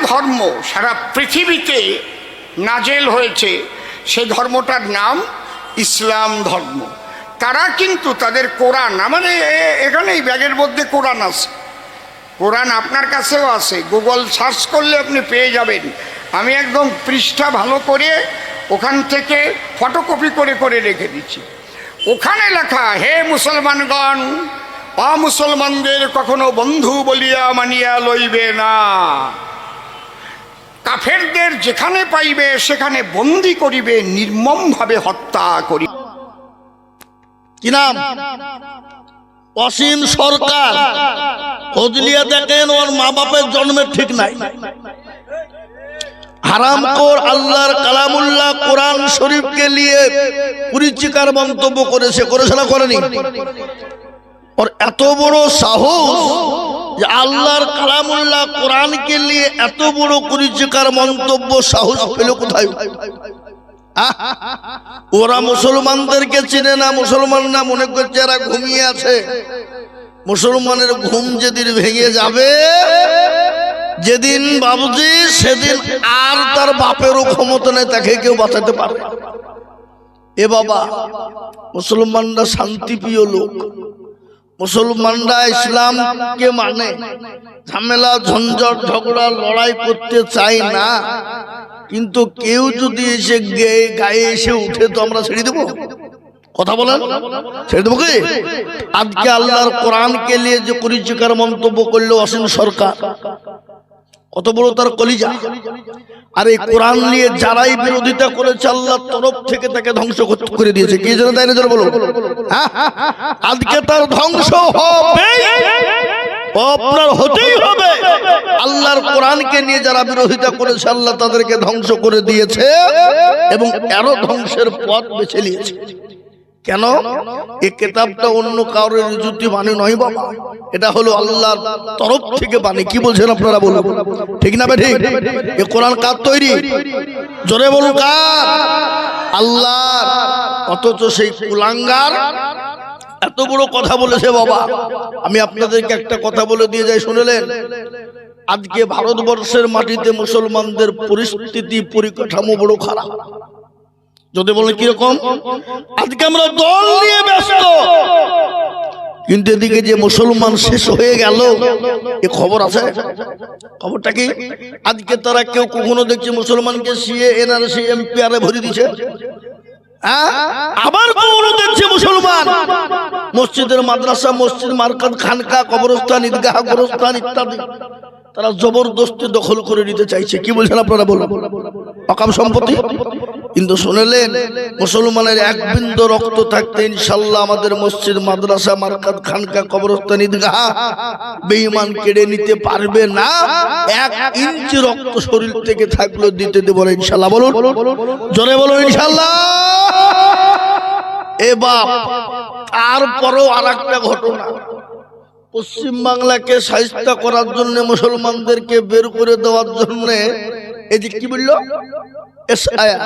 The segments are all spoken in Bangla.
ধর্ম সারা পৃথিবীতে নাজেল হয়েছে, সে ধর্মটার নাম ইসলাম ধর্ম। তারা কিন্তু তাদের কোরআন, আমাদের এখানেই ব্যাগের মধ্যে কোরআন আছে, কোরআন আপনার কাছেও আছে, গুগল সার্চ করলে আপনি পেয়ে যাবেন। আমি একদম পৃষ্ঠা ভালো করে ওখান থেকে ফটোকপি করে করে রেখে দিচ্ছি। ওখানে লেখা, হে মুসলমানগণ, অমুসলমানদের কখনো বন্ধু বলিয়া মানিয়া লইবে না, কাফেরদের যেখানে পাইবে সেখানে বন্দী করিবে, নির্মমভাবে হত্যা করিবে। কি নাম? অসীম সরকার। ফজলিয়া দেখেন, ওর মা বাপের জন্মের ঠিক নাই। হারামখোর আল্লাহর কালামুল্লাহ কোরআন শরীফকে নিয়ে কুরুচিকার মন্তব্য করেছে, করেছে না করেনি? और এত বড় সাহস যে আল্লাহর কালামুল্লাহ কোরআনকে নিয়ে এত বড় কুরুচিকার মন্তব্য সাহস পেল কোথায়? ওরা মুসলমানদেরকে চিনে না, মুসলমানরা মনে করছে এরা ঘুমিয়ে আছে। মুসলমানের ঘুম যেদিন ভেঙে যাবে, যেদিন বাবুজি, সেদিন আর তার বাপেরও ক্ষমতা নেই, তাকে কেউ বাঁচাতে পারবে। এ বাবা, মুসলমানরা শান্তিপ্রিয় লোক, মুসলমানরা ইসলামকে মানে, ঝামেলা ঝঞ্ঝট ঝগড়া লড়াই করতে চাই না। কিন্তু কেউ যদি এসে গায়ে এসে উঠে তো আমরা ছেড়ে দেবো? কথা বলেন, ছেড়ে দেবো কি? আজকে আল্লাহর কোরআনকে নিয়ে যে কুরুচিকার মন্তব্য করলো অসীম সরকার, কত বড় তার কলিজা। আর এই কোরআন নিয়ে যারাই বিরোধিতা করেছে আল্লাহর তরফ থেকে তাকে ধ্বংস করে দিয়েছে। কি জন্য তাই না বলো? আজকে তার ধ্বংস হবে, আপনার হতেই হবে। আল্লাহর কোরআনকে নিয়ে যারা বিরোধিতা করেছে আল্লাহ তাদেরকে ধ্বংস করে দিয়েছে এবং আরো ধ্বংসের পথ বেছে নিয়েছে। কেন? এই কিতাবটা অন্য কারোর রুজুতি বাণী নয় বাবা, এটা হলো আল্লাহর তরফ থেকে বাণী। কি বলছেন আপনারা বলুন, ঠিক না ভাই? ঠিক। এই কোরআন কার তৈরি? জোরে বলুন, কার? আল্লাহর। অথচ সেই কুলাঙ্গার এত বড় কথা বলেছে বাবা। আমি আপনাদেরকে একটা কথা বলে দিয়ে যাই, শুনলেন? আজকে ভারতবর্ষের মাটিতে মুসলমানদের পরিস্থিতি পরিকাঠামো বড় খারাপ। যদি বলেন কিরকম? আজকে আমরা দল নিয়ে ব্যস্ত, কিন্তু এদিকে যে মুসলমান শেষ হয়ে গেল এ খবর আছে? খবরটা কি? আজকে তারা কেউ কখনো দেখছে মুসলমানকে সিএ এনআরসি এমপিআরে ভরে দিছে? আবার কখনো দেখছে মুসলমান মসজিদের মাদ্রাসা, মসজিদ, মার্কাত, খানকা, কবরস্থান, ঈদগাহ, গোরস্থান ইত্যাদি তারা জবরদস্তি দখল করে নিতে চাইছে। কি বলছেন আপনারা বলুন? অকাম সম্পত্তি। কিন্তু শুনলেন, মুসলমানের এক বিন্দু রক্ত থাকতে ইনশাআল্লাহ আমাদের মসজিদ, মাদ্রাসা, মার্কাত, খানকা, কবরস্থান, ঈদগাহ বেঈমান কেড়ে নিতে পারবে না। 1 ইঞ্চি রক্ত শরীর থেকে থাকলেও দিতে দেব না ইনশাআল্লাহ। বলুন, জোরে বলুন ইনশাআল্লাহ। এ বাপ, তারপরেও আরেকটা ঘটনা, পশ্চিম বাংলাকে শায়েস্তা করার জন্য, মুসলমানদেরকে বের করে দেওয়ার জন্য, এই যে কি বললো এসআইআর,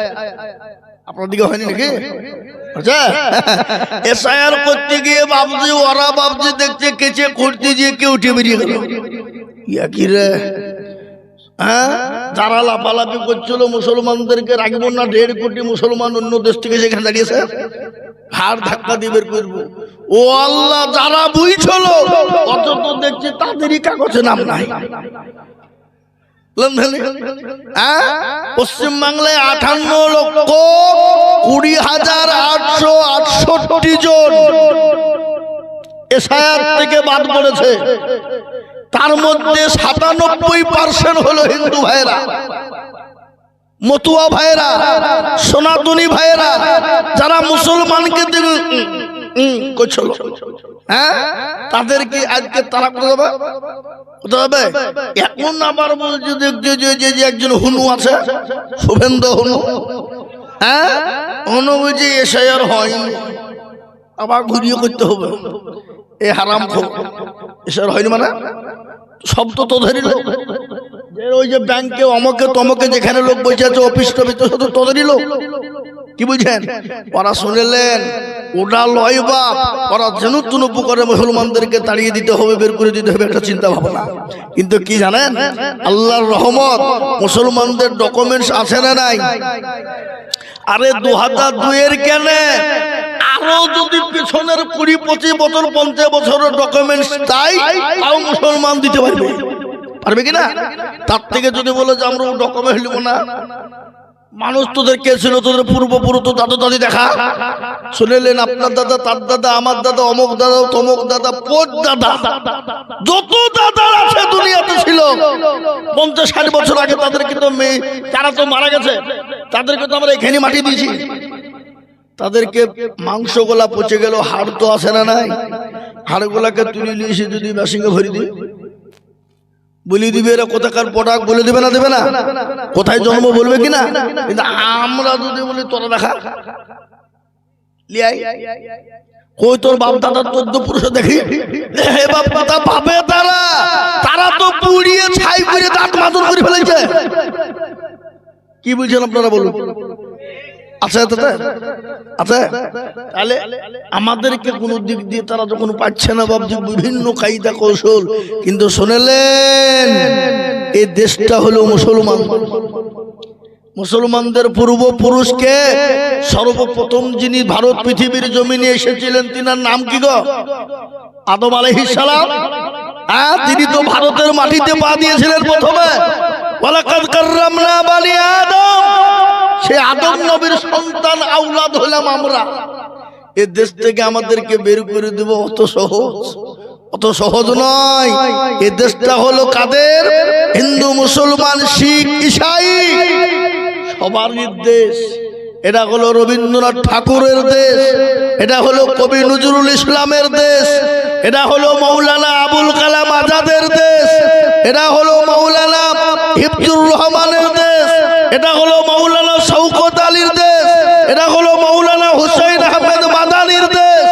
আপনার দিকে হয়নি নাকি? আচ্ছা, এসআইআর করতে গিয়ে বাবজি, ওরা বাবজি দেখছে কেচে করতে গিয়ে কেউ উঠে বেরিয়ে গেল। ইয়া কি রে? যারা লাফালাফি করছিল মুসলমানদেরকে রাখবো না, 1.5 কোটি মুসলমান অন্য দেশ থেকে সেখানে দাঁড়িয়েছে, হাড় ধাক্কা দিয়ে বের করবো। ও আল্লাহ, যারা বুঝছিল অথচ দেখছি তাদেরই কাগজে নাম নাই। পশ্চিম বাংলায় 58,20,868 জন এসআইআর থেকে বাদ পড়েছে। তার মধ্যে 97% হলো হিন্দু ভাইরা, মতুয়া ভাইরা, সনাতনী ভাইরা, যারা মুসলমানকে করছিল, তাদেরকে আজকে তারা কোথায়? এখন আবার বলছে দেখছে যে একজন হুনু আছে, শুভেন্দু হুনু, হুনু বুঝি এসআইআর হয়নি, আবার ঘুরিয়ে করতে হবে। এ হারাম খোর, এসআইআর হয়নি মানে শব্দ তো ধরিল। ওই যে ব্যাংকে অমকে তমকে যেখানে লোক বসে আছে, অফিস টফিস, তো তোদেরই লোক। কি বুঝছেন? ওরা শুনলেন ওটা লয় বাপ, ওরা যেন তুন করে মুসলমানদেরকে তাড়িয়ে দিতে হবে, বের করে দিতে হবে, একটা চিন্তা ভাবনা। কিন্তু কি জানেন, আল্লাহর রহমত, মুসলমানদের ডকুমেন্টস আছে না নাই? আরে 2002 কেন, আরো যদি পিছনের 20-25 বছর 50 বছরের ডকুমেন্টস তাই তাও মুসলমান দিতে পারবে, পারবে কিনা? তার থেকে যদি বলে যে আমরা ডকুমেন্ট নিব না, মানুষ তোদের কে ছিল, তোদের পূর্বপুরুষ তো দাদা দাদি দেখা, শুনেলেন আপনার দাদা, তার দাদা, আমার দাদা, অমুক দাদা, তমুক দাদা, পোট দাদা, যত দাদা আছে দুনিয়াতে ছিল 50-60 বছর আগে, তাদেরকে তো তারা তো মারা গেছে, তাদেরকে তো আমরা এখানে মাটি দিয়েছি। তাদেরকে মাংস গোলা পচে গেল, হাড় তো আসে না নাই, হাড় গোলাকে তুলে নিয়ে এসে যদি মেশিনে ভরি দিই, বলে দিবে এরা কোথাকার প্রোডাক্ট, বলে দিবে না, দেবে না, কোথায় জন্ম বলবে কিনা। কিন্তু আমরা যদি বলি তোরা দেখা লিয়াই, কই তোর বাপ দাদার 14 পুরুষ দেখি, হে বাপ দাদা পাবে, তারা তো পুড়িয়ে ছাই করে দাঁত মাদুর করে ফেলেছে। কি বলছেন আপনারা বলুন? আচ্ছা আচ্ছা, তাহলে আমাদেরকে কোন দিক দিয়ে তারা যখন পাচ্ছে না বাবজি, বিভিন্ন কায়দা কৌশল, কিন্তু শুনেলেন এই দেশটা হলো মুসলমান, মুসলমানদের পূর্বপুরুষকে সর্বপ্রথম যিনি ভারত পৃথিবীর জমিনে এসেছিলেন, তিনার নাম কি গো? আদম আলাইহিস সালাম। তিনি তো ভারতের মাটিতে পা দিয়েছিলেন প্রথমে, ওয়ালাকাদ কাররামনা বানি আদম, সে আদম নবীর সন্তান আওলাদ হলাম আমরা। এই দেশ থেকে আমাদেরকে বের করে দেব অত সহজ নয়। এই দেশটা হলো কাদের? হিন্দু, মুসলমান, শিখ, ঈসাই, সবার দেশ। এটা হলো রবীন্দ্রনাথ ঠাকুরের দেশ, এটা হলো কবি নজরুল ইসলামের দেশ, এটা হলো মৌলানা আবুল কালাম আজাদের দেশ, এটা হলো মৌলানা হিফজুর রহমানের দেশ, এটা হলো মৌলানা শওকত আলীর দেশ, এটা হলো মৌলানা হুসাইন আহমেদ মাদানির দেশ,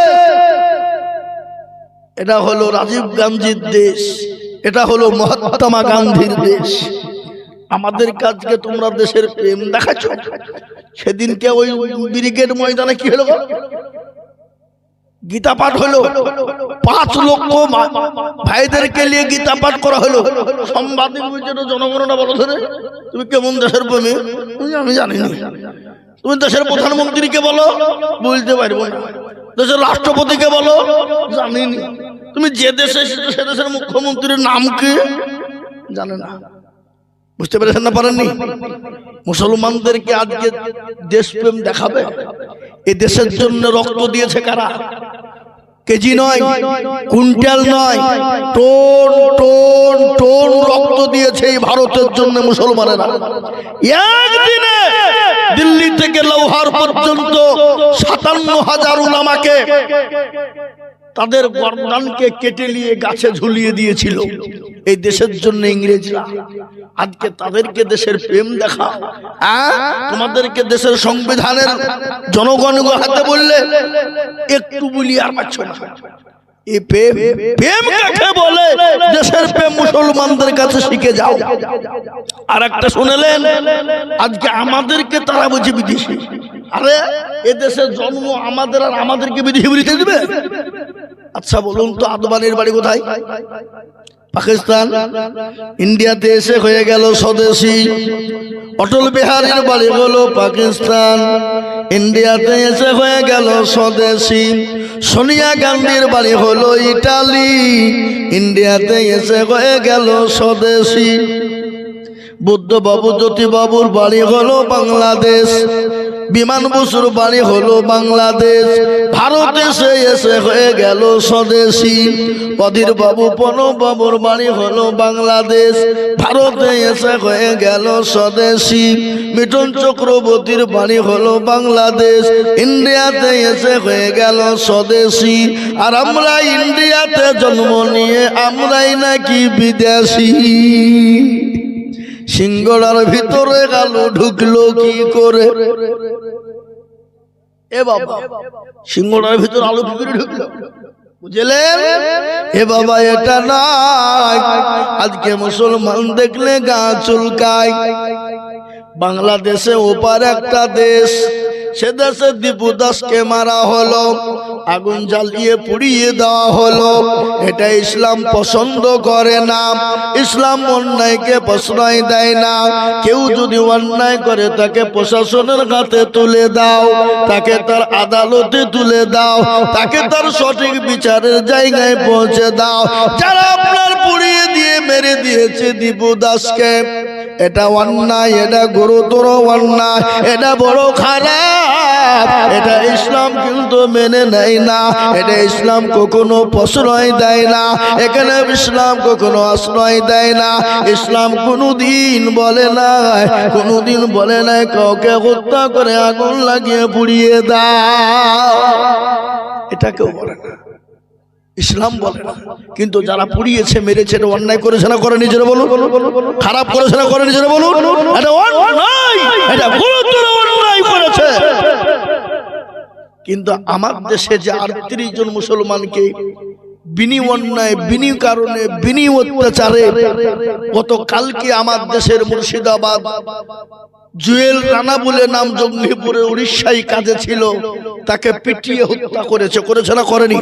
এটা হলো রাজীব গান্ধীর দেশ, এটা হলো মহাত্মা গান্ধীর দেশ। আমাদের কাজকে তোমরা দেশের প্রেম দেখাচ্ছ। সেদিনকে ওই ব্রিগেড ময়দানে কি হলো? গীতা পাঠ হলো, 5 লক্ষ ভাইদেরকে নিয়ে গীতা পাঠ করা হলো। সাংবাদিক জনগণনা বলো ধরে, তুমি কেমন দেশের প্রেমী? আমি জানি না। তুমি দেশের প্রধানমন্ত্রীকে বলো, বলতে পারবো না। দেশের রাষ্ট্রপতিকে বলো, জানি না। তুমি যে দেশে সে দেশের মুখ্যমন্ত্রীর নাম কি জানে না। বুঝতে পেরেছেন না? পারেননি? মুসলমানদেরকে আজকে দেশপ্রেম দেখাবে। এই দেশের জন্য রক্ত দিয়েছে কারা? কেজি নয়, কুইন্টাল নয়, টন টন টন রক্ত দিয়েছে এই ভারতের জন্য মুসলমানেরা। একদিনে দিল্লি থেকে লাহোর পর্যন্ত 57,000 উলামাকে তাদের গর্দানকে কেটে নিয়ে গাছে ঝুলিয়ে দিয়েছিল এই দেশের জন্য ইংরেজরা। আজকে তাদেরকে দেশের প্রেম দেখা, তোমাদেরকে দেশের সংবিধানের জনগণকে হাতে বললে একটু বলি আর পাচ্ছ না। এই প্রেম, প্রেম কাকে বলে? দেশের প্রেম মুসলমানদের কাছে শিখে যাও। আর একটা শুনলেন, আজকে আমাদেরকে তারা বুঝে বিদেশি। আরে এদেশের জন্ম আমাদের, আর আমাদেরকে বিদেশি বলতে দিবে? আচ্ছা বলুন তো, আদবানির বাড়ি কোথায়? পাকিস্তান। ইন্ডিয়াতে এসে হয়ে গেল স্বদেশী। অটল বিহারীর বাড়ি হলো পাকিস্তান, ইন্ডিয়াতে এসে হয়ে গেল স্বদেশী। সোনিয়া গান্ধীর বাড়ি হলো ইটালি, ইন্ডিয়াতে এসে হয়ে গেল স্বদেশী। বুদ্ধ বাবু, জ্যোতি বাবুর বাড়ি হলো বাংলাদেশ, বিমান বসুর বাড়ি হলো বাংলাদেশ, ভারতে এসে হয়ে গেল স্বদেশী। অধীর বাবু, প্রণব বাবুর বাড়ি হলো বাংলাদেশ, ভারতে এসে হয়ে গেল স্বদেশী। মিঠুন চক্রবর্তীর বাড়ি হলো বাংলাদেশ, ইন্ডিয়াতে এসে হয়ে গেল স্বদেশী। আর আমরা ইন্ডিয়াতে জন্ম নিয়ে আমরাই নাকি বিদেশি। সিঙ্গড়ার ভিতরে আলু ঢুকলো কি করে? এ বাবা, সিঙ্গড়ার ভিতরে আলু কি করে ঢুকলো? বুঝলেন? এ বাবা, এটা নাই। আজকে মুসলমান দেখলে গা চুলকায়। বাংলাদেশে ওপার একটা দেশ, সে দেশে দীপু দাসকে মারা হলো, আগুন জ্বালিয়ে পুড়িয়ে দেওয়া হলো। এটা ইসলাম পছন্দ করে না। ইসলাম অন্যায়কে প্রশ্রয় দেয় না। কেউ যদি অন্যায় করে তাকে প্রশাসনের হাতে তুলে দাও, তাকে তার আদালতে তুলে দাও, তাকে তার সঠিক বিচারের জায়গায় পৌঁছে দাও। যারা আপনার পুড়িয়ে দিয়ে মেরে দিয়েছে দীপু দাসকে, এটা অন্যায়, এটা গুরুতর অন্যায়, এটা বড় খারাপ। এটা ইসলাম কিন্তু মেনে নেয় না। এটা ইসলাম কখনো প্রশ্রয় দেয় না। এখানে ইসলাম কখনো আশ্রয় দেয় না। ইসলাম কোনোদিন বলে নাই, কোনোদিন বলে নাই কাউকে হত্যা করে আগুন লাগিয়ে পুড়িয়ে দাও। এটা কেউ বলে না, ইসলাম বলে না। কিন্তু যারা পুড়িয়েছে মেরেছে এটা অন্যায় করেছে না করে নিজেরা বলুন, খারাপ করেছে না করে নিজেরা বলুন। এটা অন্যায়, এটা গুরুতর অন্যায় করেছে। কিন্তু আমার দেশে যে 38 জন মুসলমানকে বিনি অন্যায়, বিনি কারণে, বিনি অত্যাচারে, গতকালকে আমার দেশের মুর্শিদাবাদ জুয়েল রানা বলে নাম, জঙ্গিপুরে উড়িষ্যায় কাজে ছিল, তাকে পিটিয়ে হত্যা করেছে। করেছে না করেনি?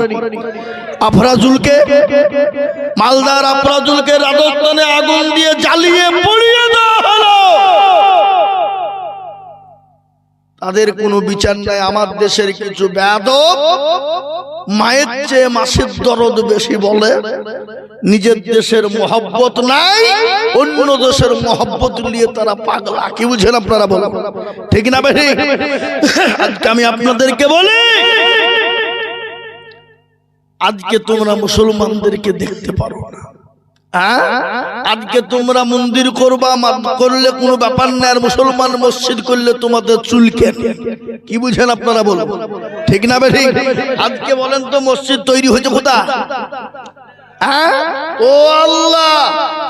আফরাজুলকে, মালদার আফরাজুলকে রাজস্থানে আগুন দিয়ে জ্বালিয়ে পুড়িয়ে দেওয়া হলো। তাদের কোনো বিচার নাই। আমার দেশের কিছু বেয়াদব মায়ের চেয়ে মাসের দরদ বেশি বলে। নিজের দেশের মহব্বত নাই, অন্য দেশের মহব্বত নিয়ে তারা পাগলা। কি বুঝেন আপনারা? বলেন ঠিক না ভাই? আজকে আমি আপনাদেরকে বলি, আজকে তোমরা মুসলমানদেরকে দেখতে পারো না। আজকে তোমরা মন্দির করবা, করলে কোনো ব্যাপার না, আর মুসলমান মসজিদ করলে তোমাদের চুলকে। কি বুঝেন আপনারা? বলুন ঠিক না ভাই? আজকে বলেন তো মসজিদ তৈরি হয়েছে কোথা? ও আল্লাহ,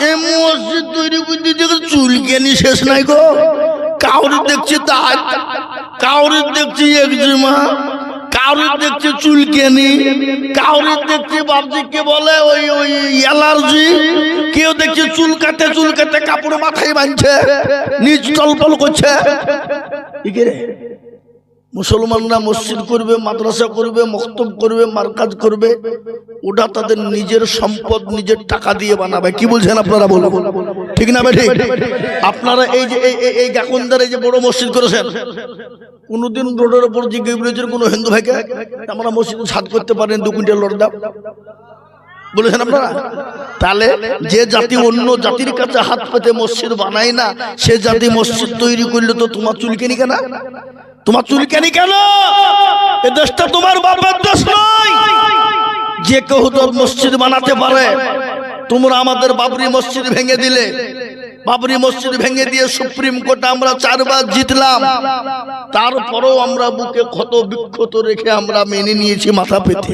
এই মসজিদ তৈরি করতে চুলকেনি শেষ নাই গো। কাউরি দেখছি দাঁত, কাউরি দেখছি একজিমা, কাউরি দেখছি চুলকেনি, কাউরি দেখছি বাবজিকে বলে ওই ওই অ্যালার্জি, কেউ দেখছি চুলকাতে চুলকাতে কাপড় মাথায় বাঁধছে, নিজ টলপল করছে। মুসলমানরা মসজিদ করবে, মাদ্রাসা করবে, মক্তব করবে, মারকাজ করবে, ওটা তাদের নিজের সম্পদ, নিজের টাকা দিয়ে বানাবে। কি বলছেন আপনারা? বলুন ঠিক না ভাই? আপনারা এই যে এই গাকুন্দার এই যে বড় মসজিদ করেছেন, কোনদিন রোডের উপর জিজ্ঞেস করেছেন কোন হিন্দু ভাইকে আমরা মসজিদ ছাদ করতে পারেন 2 কুইন্টাল লড় দাও? বলেছেন আপনারা? তাহলে যে জাতি অন্য জাতির কাছে হাত পেতে মসজিদ বানায় না, সে জাতি মসজিদ তৈরি করলে তো তোমার চুলকেনি কেন? তোমার চুলকানি কেন? এ দেশটা তোমার বাবার দেশ নয়। যে কেউ তো মসজিদ বানাতে পারে। তোমরা আমাদের বাবরি মসজিদ ভেঙে দিলে, বাবরি মসজিদ ভেঙে দিয়ে সুপ্রিম কোর্টে আমরা 4 বার জিতলাম, তারপরেও আমরা বুকে ক্ষত বিক্ষত রেখে আমরা মেনে নিয়েছি মাথা পেতে।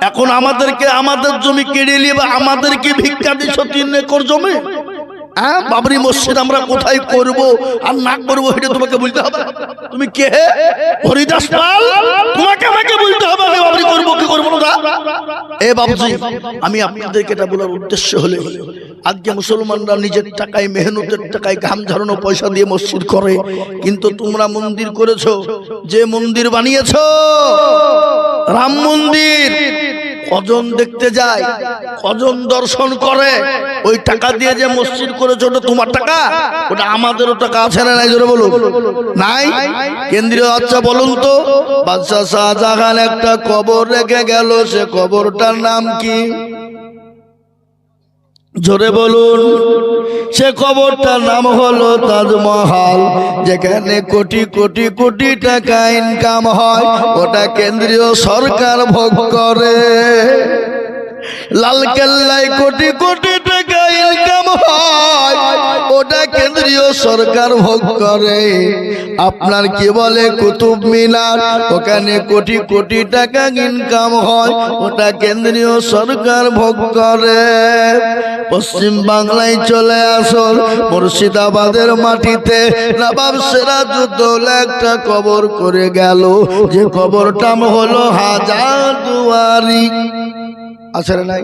এখন আমাদেরকে আমাদের জমি কেড়ে নিয়ে আমাদেরকে ভিক্ষা দিচ্ছ 3 একর জমি। বাবরি মসজিদ আমরা কোথায় করব আর না করবো এটা তোমাকে বলতে হবে। তুমি কে? হরিদাস পাল? তোমাকে আমাকে বলতে হবে আমি বাবরি করবো কি করবো না। এ বাবুজি, আমি আপনাদেরকে এটা বলার উদ্দেশ্য হলে, আজকে মুসলমানরা নিজের টাকায়, মেহনতের টাকায়, ঘাম ঝরানো পয়সা দিয়ে মসজিদ করে, কিন্তু তোমরা মন্দির করেছো। যে মন্দির বানিয়েছো রাম মন্দির, কজন দেখতে যায়, কজন দর্শন করে? ওই টাকা দিয়ে যে মসজিদ করেছে ওটা তোমার টাকা? ওটা আমাদেরও টাকা আছে না নাই? জোরে বলুন। নাই? কেন্দ্রীয়। আচ্ছা বলুন তো, বাদশাহ শাহজাহান একটা কবর রেখে গেল, সে কবরটার নাম কি? জোরে বলুন। সে কবরটার নাম হলো তাজমহল, যেখানে কোটি কোটি কোটি টাকা ইনকাম হয়। ওটা কেন্দ্রীয় সরকার ভোগ করে। লালকেল্লায় কোটি কোটি টাকা ইনকাম হয়, ওটা কেন্দ্রীয় সরকার ভোগ করে। আপনার কি বলে কুতুব মিনার, ওখানে কোটি কোটি টাকা ইনকাম হয়, ওটা কেন্দ্রীয় সরকার ভোগ করে। পশ্চিম বাংলায় চলে আসল, মুর্শিদাবাদের মাটিতে নবাব সিরাজউদ্দৌলা একটা কবর করে গেল, যে কবরটা হলো হাজার দুয়ারি। আছে না নাই?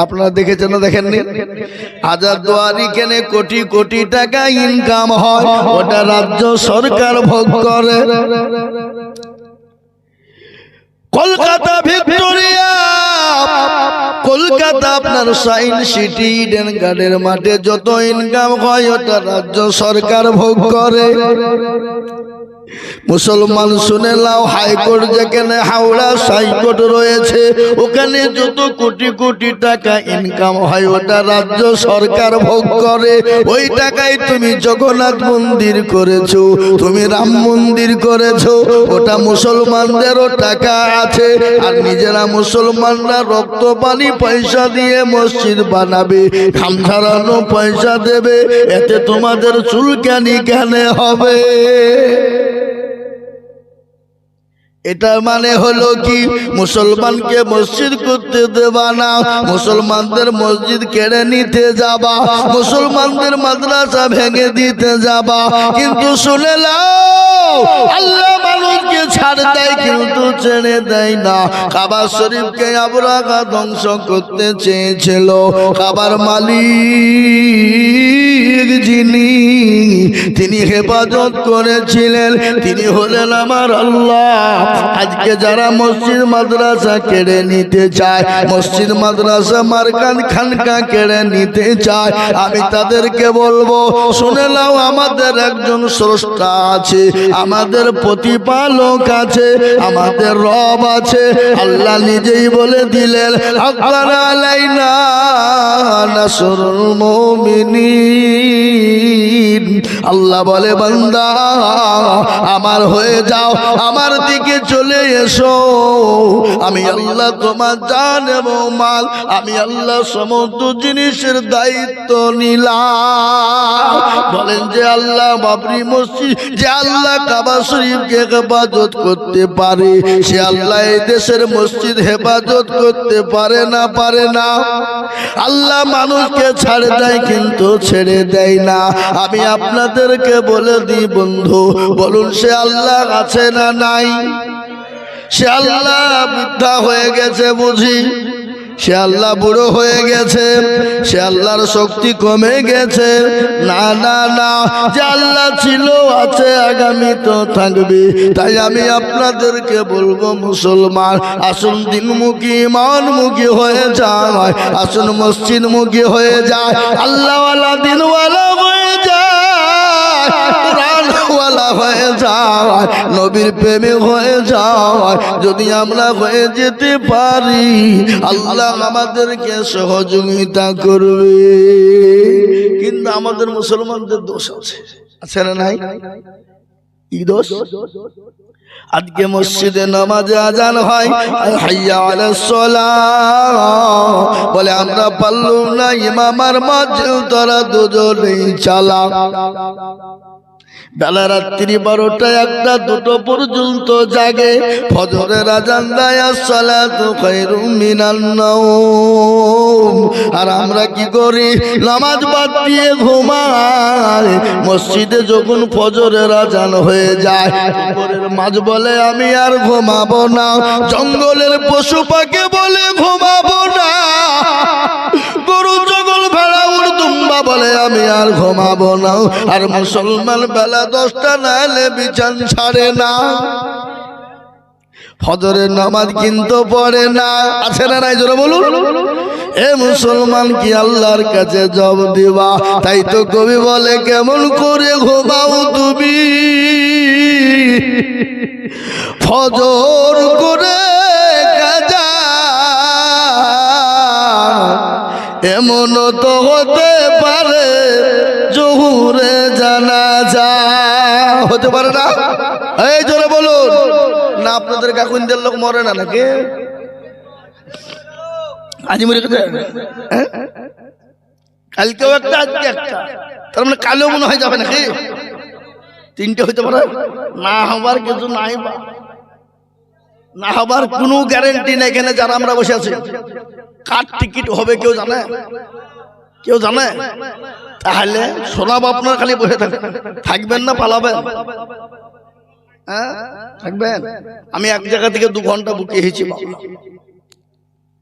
আপনারা দেখেছেন না দেখেননি? হাজারদুয়ারি কেনে কোটি কোটি টাকা ইনকাম হয়, ওটা রাজ্য সরকার ভোগ করে। কলকাতা ভিক্টোরিয়া, কলকাতা আপনার সায়েন্স সিটি, ইডেন গার্ডের মাঠে যত ইনকাম হয় ওটা রাজ্য সরকার ভোগ করে। মুসলমান শুনে লাও, হাইকোর্ট যেখানে হাওড়া হাইকোর্ট রয়েছে, ওখানে যত কোটি কোটি টাকা ইনকাম হয় ওটা রাজ্য সরকার ভোগ করে। ওই টাকায় তুমি জগন্নাথ মন্দির করেছো, তুমি রাম মন্দির করেছো, ওটা মুসলমানদেরও টাকা আছে। আর নিজেরা মুসলমানরা রক্ত পানি পয়সা দিয়ে মসজিদ বানাবে, ঘাম ঝরানো পয়সা দেবে, এতে তোমাদের চুলকানি কেন হবে? এটার মানে হলো কি, মুসলমানকে মসজিদ করতে দেবা না, মুসলমানদের মসজিদ কেড়ে নিতে যাবা, মুসলমানদের মাদ্রাসা ভেঙে দিতে যাবা। কিন্তু শুনে নাও, আল্লাহ মানুষকে ছাড় দেয় কিন্তু ছেড়ে দেয় না। কাবা শরীফকে আবরাহা ধ্বংস করতে চেয়েছিল, কাবার মালিক যিনি, তিনি হেফাজত করেছিলেন, তিনি হলেন আমার আল্লাহ। আজকে যারা মসজিদ মাদ্রাসা কেড়ে নিতে চায়, মসজিদ মাদ্রাসা মারকান খানকা কেড়ে নিতে চায়, আমি তাদেরকে বলবো, শুনে নাও, আমাদের একজন স্রষ্টা আছে, আমাদের প্রতিপালক আছে, আমাদের রব আছে। আল্লাহ নিজেই বলে দিলেন, হাক্কানা আলাইনা নাসরুল মুমিনিন। আল্লাহ বলে, বান্দা আমার হয়ে যাও, আমার দিকে চলে এসো, আমি আল্লাহ তোমার জান এবং মাল, আমি আল্লাহ সমস্ত জিনিসের দায়িত্ব নিলাম। বলেন যে আল্লাহ বাবরি মসজিদ, যে আল্লাহ কাবা শরীফকে হেফাজত করতে পারে, সে আল্লাহ এই দেশের মসজিদ হেফাজত করতে পারে না? পারে না। আল্লাহ মানুষকে ছাড়ে দেয় কিন্তু ছেড়ে দেয় না। আমি আপনাদেরকে বলে দিই বন্ধু, বলুন সে আল্লাহ আছে না নাই? সে আল্লাহ বৃদ্ধা হয়ে গেছে বুঝি? সে আল্লাহ বুড়ো হয়ে গেছে? সে আল্লাহর শক্তি কমে গেছে? না না না, যে আল্লাহ ছিল, আছে, আগামী তো থাকবে। তাই আমি আপনাদেরকে বলবো, মুসলমান আসুন দিনমুখী ইমানমুখী হয়ে যায়, আসুন মসজিদমুখী হয়ে যায়, আল্লাহওয়ালা দিনওয়ালা হয়ে যায়, কোরআনওয়ালা হয়ে যায়, নবীর প্রেমে হয়ে যায়। যদি আমরা হয়ে যেতে পারি, আল্লাহ আমাদেরকে সহযোগিতা করবে। কিন্তু আমাদের মুসলমানদের দোষ আছে, আছে না নাই? কি দোষ? আজকে মসজিদে নামাজে আজান হয়, হাইয়া আলাস সালাহ বলে, আমরা পারলাম না, ইমাম আর মুয়াজ্জিন তোরা দুজনেই চালা। বেলা রাত্রি 12টা 1টা 2টো পর্যন্ত জাগে, ফজরের আজান দেয়, আসসালাতু খায়রুম মিনান নাওম। আর আমরা কি করি? নামাজ বাদ দিয়ে ঘুমাই। মসজিদে যখন ফজরের আজান হয়ে যায়, উপরের মাঝ বলে আমি আর ঘুমাবো না, জঙ্গলের পশু পাখি বলে ঘুমাবো না, গরু ছাগল ভেড়া উট দুম্বা বলে আমি আর ঘুমাবো না। আর মুসলমান বেলা 10টা না হলে বিছান ছাড়ে না, ফজরের নামাজ কিন্তু পড়ে না। আছে না নাই? জোরে বলুন। এ মুসলমান কি আল্লাহর কাছে জবাব দিবা? তাই তো কবি বলে, কেমন করে ঘুমাও তুমি ফজর করে কাজা, এমন তো হতে পারে জোহরে জানাজা। হতে পারে না? এই জোরে বলুন না। আপনাদের কাকুনদের লোক মরে না নাকি? আজ মরে গেছে, কালকেও একটা, আজকে একটা, তার মানে কালেও মনে হয় যাবে নাকি? 3টে হইতে পারে না, হবার কিছু নাই, না হবার কোনো গ্যারেন্টি নেই। এখানে যারা আমরা বসে আছি, কার টিকিট হবে কেউ জানে? কেউ জানে? তাহলে শোনাব, আপনার খালি বসে থাকবেন না পালাবেন? হ্যাঁ থাকবেন। আমি এক জায়গা থেকে 2 ঘন্টা বুকিয়েছি,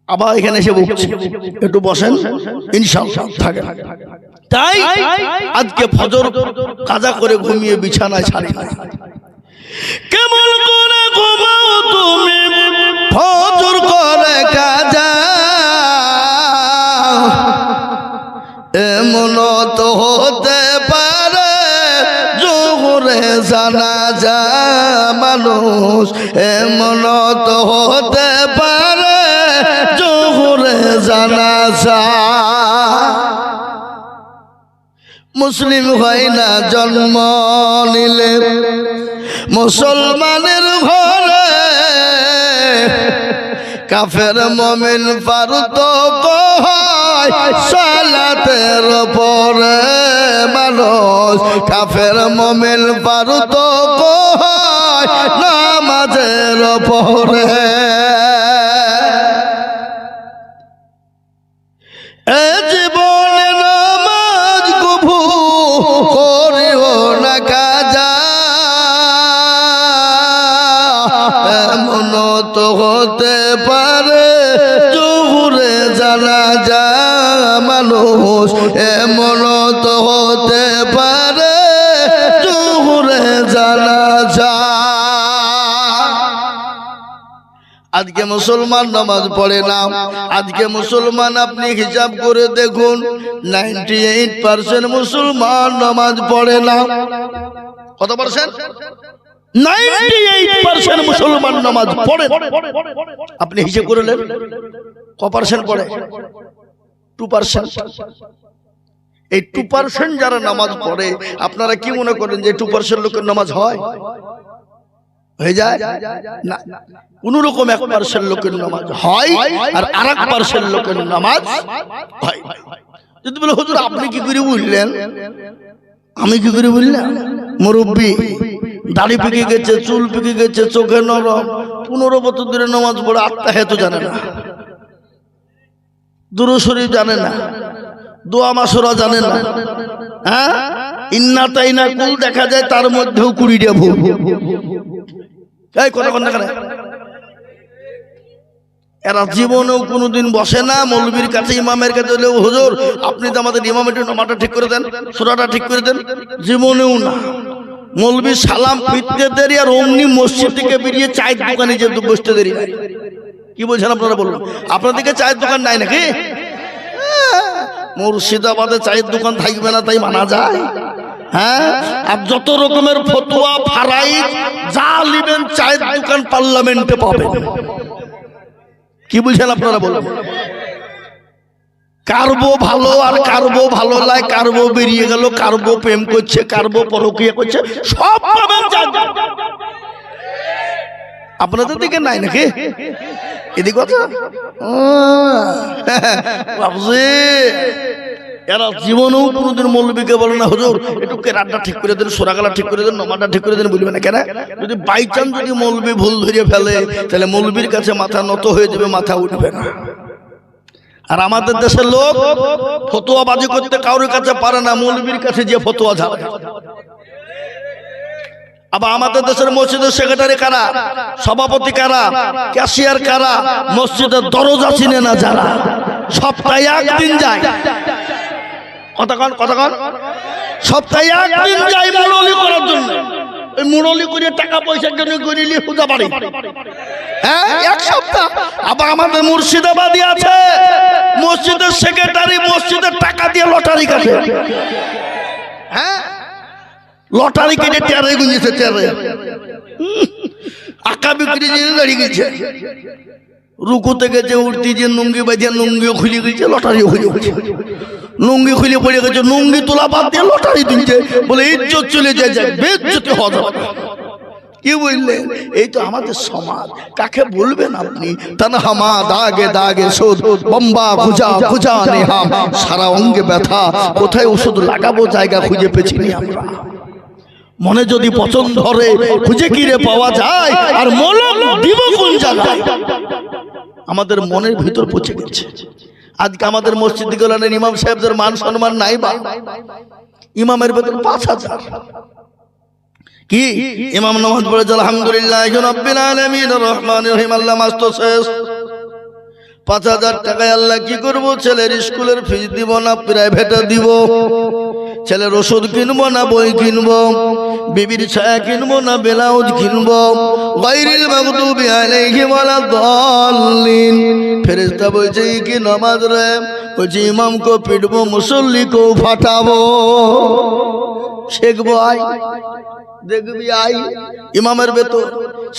আবার এখানে এসে বলছি একটু বসেন, ইনশাআল্লাহ থাকেন। তাই আজকে ফজর কাজা করে ঘুমিয়ে বিছানায় ছাড়ি না। কেমন করে ঘুমাও তুমি ফজর করে কাজা, এমন তো হতে পারে জোহরে জানাজা মানুষ, এমন তো হতে পারে জোহরে জানাজা। মুসলিম হয় না জন্ম নিলে মুসলমানের ঘরে, কাফের মুমিন পারতক হয় সালাতের পরে মানুষ, কাফের মুমিন পারতক হয় নামাজের পরে। এ জীবনে নামাজ কবু করিও না কাজা, এমন তো হতে পারে জোহরে জানাজা মানুষ, এমন তো হতে পারে জোহরে জানাজা। আজকে মুসলমান নামাজ পড়ে না, আজকে মুসলমান আপনি হিসাব করে দেখুন 98% মুসলমান নামাজ পড়ে না। কত পার্সেন্ট? 98% মুসলমান নামাজ পড়ে। আপনি হিসাব করে নেন ক পার্সেন্ট পড়ে? 2%। এই 2% যারা নামাজ পড়ে, আপনারা কি মনে করেন যে 2% লোকের নামাজ হয়? হয়ে যায় না। কোন রকম 1% লোকের নামাজ হয় আর 1% লোকের নামাজ হয়। যদি বলে হুজুর আপনি কি করে বুঝলেন, আমি কি করে বুঝলাম? মুরব্বী দাড়ি পেকে গেছে, চুল পেকে গেছে, চোখে নরম, 15 বছর ধরে নামাজ পড়ে আত্মা তো জানে না, দুরূদ শরীফ জানে না, দোয়া মাসুরা জানে না, হ্যাঁ ইন্না তাইনা কুল দেখা যায় তার মধ্যেও 20টা ভুল। এই কথা কোন না, এরা জীবনেও কোনোদিন বসে না মৌলবীর কাছে, ইমামের কাছে হলে হুজুর আপনি তো আমাদের ইমাম একটু নামাজটা ঠিক করে দেন, সূরাটা ঠিক করে দেন, জীবনেও না। মৌলবী সালাম ফিরতে দেরি আর অমনি মসজিদ থেকে বেরিয়ে চায়ের দোকানে যে বসতে দেরি। কি বলছেন আপনারা বলুন? আপনাদেরকে চায়ের দোকান নাই নাকি? মুর্শিদাবাদে চায়ের দোকান থাকবে না তাই মানা যায়? হ্যাঁ, আর যত রকমের ফতোয়া ফারাইজ যা লিবেন চায়ের দোকান পার্লামেন্টে পাবেন। কি বুঝছেন আপনারা বলুন? কারবো ভালো আর কারবো ভালো লাগে, কারবো বেরিয়ে গেল, কারবো প্রেম করছে, কারবো পরকীয়া করছে, সব পাবেন। আপনাদের দিকে নাই নাকি এদিকে কথা? বাবুজি এরা জীবনেও কোনোদিন মৌলবীকে বলে না হুজুর একটু কেরাতটা ঠিক করে দেন, সোরাগালা ঠিক করে দেন, নমাজটা ঠিক করে দেন, বলবে না কেন? যদি বাই চান্স যদি মৌলবী ভুল ধরিয়ে ফেলে তাহলে মৌলবীর কাছে মাথা নত হয়ে যাবে, মাথা উঠবে না। আর আমাদের দেশের লোক ফতোয়াবাজি করতে কারোর কাছে পারে না, মৌলবীর কাছে যে ফতোয়া ঝাড়ে। আবার আমাদের দেশের মসজিদের সেক্রেটারি কারা, সভাপতি কারা, ক্যাশিয়ার কারা, মসজিদের দরজা চিনে না যারা, সপ্তাহে একদিন যায়। কতক্ষণ সপ্তাহে একদিন যায় মুরলি করার জন্য। ওই মুরলি করে টাকা পয়সার জন্য গরিলি পূজা বাড়ি, হ্যাঁ এক সপ্তাহ। আবার আমাদের মুর্শিদাবাদী আছে মসজিদের সেক্রেটারি, মসজিদের টাকা দিয়ে লটারি কাটে। হ্যাঁ লটারি কেটে টেরে গুঁজেছে, টেরে আঁকা বিক্রি দাঁড়িয়ে গেছে, রুকুতে গেছে, উঠতে যে নুঙ্গি বাজে নুঙ্গিও খুলে গেছে, লটারিও খুলে গেছে, নুঙ্গি খুলে পড়ে গেছে, নুঙ্গি তোলা বাদ দিয়ে লটারি দিচ্ছে, বলে ইজ্জত চলে যায়, বেজ্জতি হওয়া যাবে। কি বললেন? এই তো আমাদের সমাজ। কাকে বলবেন আপনি? তানহামা দাগে দাগে সুদ, বম্বা খুঁজা খুঁজা নেহাম, সারা অঙ্গে ব্যথা, কোথায় ওষুধ লাগাবো জায়গা খুঁজে পেছি নি আমরা। মনে যদি পছন্দ ধরে খুঁজে কিরে পাওয়া যায়, আর মলম দিব কোন জায়গায়? আমাদের মনের ভিতর পচে গেছে। আজকে আমাদের মসজিদ গুলানের ইমাম সাহেবদের মান সম্মান নাই বা? ইমামের বেতন 5000। কি ইমাম নামাজ পড়ে আলহামদুলিল্লাহ রাব্বিল আলামিন রহমানির রহিম, আল্লাহ মাস তো শেষ, 5,000 টাকায় আল্লাহ কি করব? ছেলের স্কুলের ফিস দিব না প্রাইভেটে দিব, ছেলের ওষুধ কিনবো না বই কিনবো, বিবির ছায়া কিনবো না ব্লাউজ কিনবো। গায়রিল মাগদুবি আলাইহিম ওয়ালাদ-দাল্লিন। ফেরেশতা বলছে কি নামাজ রে? বলছে ইমামকে পিটবো, মুসল্লিকেও ফাটাবো। শেখবো আই, দেখবি আই ইমামের বেতন।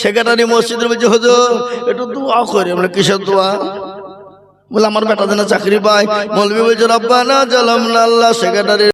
সেক্রেটারি মসজিদের বলছে হুজুর একটু দোয়া করে। আমরা কিসের দোয়া? বলে আমার বেটা যেন চাকরি পায়। মৌলভী বলছে রব্বানা জালামনা, আল্লাহ সেক্রেটারি